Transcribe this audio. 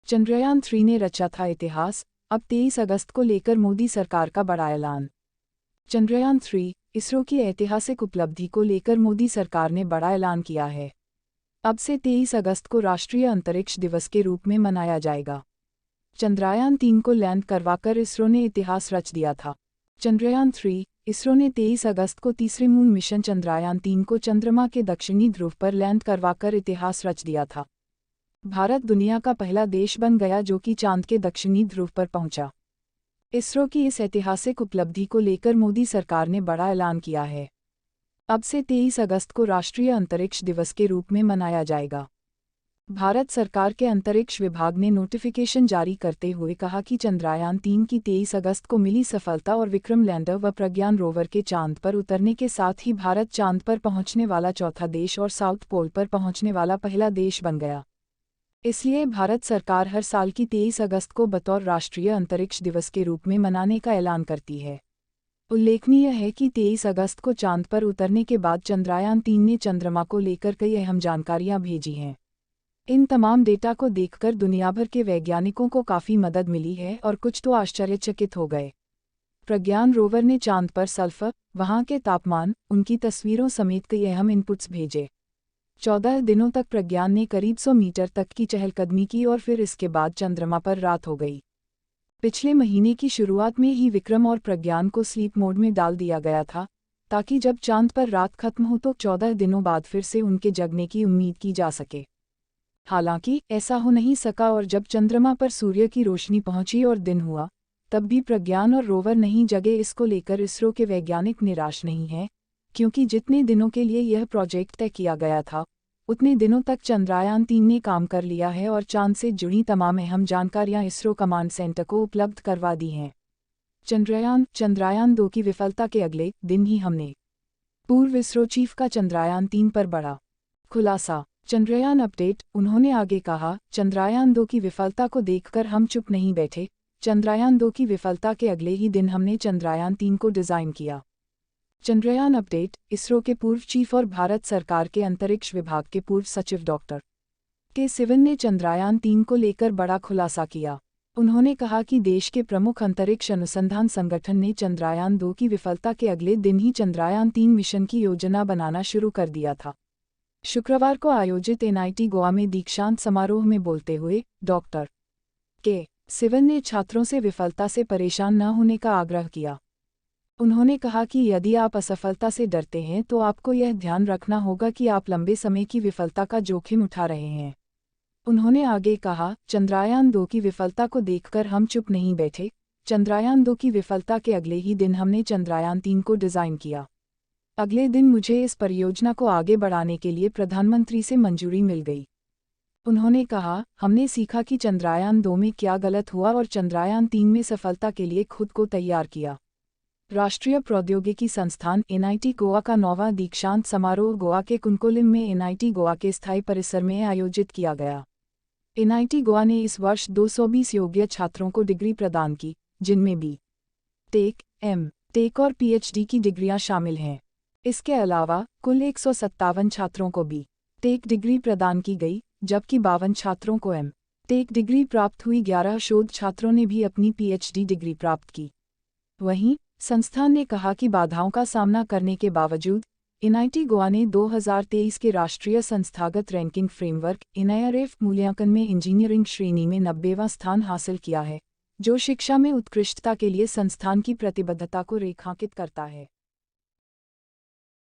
चंद्रयान 3 ने रचा था इतिहास, अब 23 अगस्त को लेकर मोदी सरकार का बड़ा ऐलान। चंद्रयान 3, इसरो की ऐतिहासिक उपलब्धि को लेकर मोदी सरकार ने बड़ा ऐलान किया है। अब से 23 अगस्त को राष्ट्रीय अंतरिक्ष दिवस के रूप में मनाया जाएगा। चंद्रयान 3 को लैंड करवाकर इसरो ने इतिहास रच दिया था। चंद्रयान 3, इसरो ने 23 अगस्त को तीसरे मून मिशन चंद्रयान 3 को चंद्रमा के दक्षिणी ध्रुव पर लैंड करवाकर इतिहास रच दिया था। भारत दुनिया का पहला देश बन गया जो कि चांद के दक्षिणी ध्रुव पर पहुंचा। इसरो की इस ऐतिहासिक उपलब्धि को लेकर मोदी सरकार ने बड़ा ऐलान किया है। अब से 23 अगस्त को राष्ट्रीय अंतरिक्ष दिवस के रूप में मनाया जाएगा। भारत सरकार के अंतरिक्ष विभाग ने नोटिफिकेशन जारी करते हुए कहा कि चंद्रयान 3 की 23 अगस्त को मिली सफलता और विक्रम लैंडर व प्रज्ञान रोवर के चांद पर उतरने के साथ ही भारत चांद पर पहुंचने वाला चौथा देश और साउथ पोल पर पहुंचने वाला पहला देश बन गया। इसलिए भारत सरकार हर साल की 23 अगस्त को बतौर राष्ट्रीय अंतरिक्ष दिवस के रूप में मनाने का ऐलान करती है। उल्लेखनीय है कि 23 अगस्त को चांद पर उतरने के बाद चंद्रयान 3 ने चंद्रमा को लेकर कई अहम जानकारियां भेजी हैं। इन तमाम डेटा को देखकर दुनिया भर के वैज्ञानिकों को काफ़ी मदद मिली है और कुछ तो आश्चर्यचकित हो गए। प्रज्ञान रोवर ने चांद पर सल्फर, वहां के तापमान, उनकी तस्वीरों समेत कई अहम इनपुट्स भेजे। 14 दिनों तक प्रज्ञान ने करीब 100 मीटर तक की चहलकदमी की और फिर इसके बाद चंद्रमा पर रात हो गई। पिछले महीने की शुरुआत में ही विक्रम और प्रज्ञान को स्लीप मोड में डाल दिया गया था, ताकि जब चांद पर रात खत्म हो तो 14 दिनों बाद फिर से उनके जगने की उम्मीद की जा सके। हालांकि ऐसा हो नहीं सका और जब चंद्रमा पर सूर्य की रोशनी पहुंची और दिन हुआ, तब भी प्रज्ञान और रोवर नहीं जगे। इसको लेकर इसरो के वैज्ञानिक निराश नहीं हैं, क्योंकि जितने दिनों के लिए यह प्रोजेक्ट तय किया गया था, उतने दिनों तक चंद्रयान 3 ने काम कर लिया है और चांद से जुड़ी तमाम अहम जानकारियां इसरो कमांड सेंटर को उपलब्ध करवा दी हैं। चंद्रयान 2 की विफलता के अगले दिन ही हमने पूर्व इसरो चीफ का चंद्रयान 3 पर बड़ा खुलासा। चंद्रयान अपडेट, उन्होंने आगे कहा, चंद्रयान 2 की विफलता को देखकर हम चुप नहीं बैठे। चंद्रयान 2 की विफलता के अगले ही दिन हमने चंद्रयान 3 को डिज़ाइन किया। चंद्रयान अपडेट, इसरो के पूर्व चीफ और भारत सरकार के अंतरिक्ष विभाग के पूर्व सचिव डॉक्टर के सिवन ने चंद्रयान 3 को लेकर बड़ा खुलासा किया। उन्होंने कहा कि देश के प्रमुख अंतरिक्ष अनुसंधान संगठन ने चंद्रयान 2 की विफलता के अगले दिन ही चंद्रयान 3 मिशन की योजना बनाना शुरू कर दिया था। शुक्रवार को आयोजित NIT गोवा में दीक्षांत समारोह में बोलते हुए डॉक्टर के सिवन ने छात्रों से विफलता से परेशान न होने का आग्रह किया। उन्होंने कहा कि यदि आप असफलता से डरते हैं तो आपको यह ध्यान रखना होगा कि आप लंबे समय की विफलता का जोखिम उठा रहे हैं। उन्होंने आगे कहा, चंद्रयान 2 की विफलता को देखकर हम चुप नहीं बैठे। चंद्रयान 2 की विफलता के अगले ही दिन हमने चंद्रयान 3 को डिज़ाइन किया। अगले दिन मुझे इस परियोजना को आगे बढ़ाने के लिए प्रधानमंत्री से मंजूरी मिल गई। उन्होंने कहा, हमने सीखा कि चंद्रयान 2 में क्या गलत हुआ और चंद्रयान 3 में सफलता के लिए खुद को तैयार किया। राष्ट्रीय प्रौद्योगिकी संस्थान NIT गोवा का 9वां दीक्षांत समारोह गोवा के कुनकोलिम में NIT गोवा के स्थायी परिसर में आयोजित किया गया। NIT गोवा ने इस वर्ष 220 योग्य छात्रों को डिग्री प्रदान की, जिनमें B.Tech, M.Tech और PhD की डिग्रियां शामिल हैं। इसके अलावा कुल 157 छात्रों को B.Tech डिग्री प्रदान की गई, जबकि 52 छात्रों को M.Tech डिग्री प्राप्त हुई। 11 शोध छात्रों ने भी अपनी PhD डिग्री प्राप्त की। वहीं संस्थान ने कहा कि बाधाओं का सामना करने के बावजूद NIT गोवा ने 2023 के राष्ट्रीय संस्थागत रैंकिंग फ्रेमवर्क NIRF मूल्यांकन में इंजीनियरिंग श्रेणी में 90वां स्थान हासिल किया है, जो शिक्षा में उत्कृष्टता के लिए संस्थान की प्रतिबद्धता को रेखांकित करता है।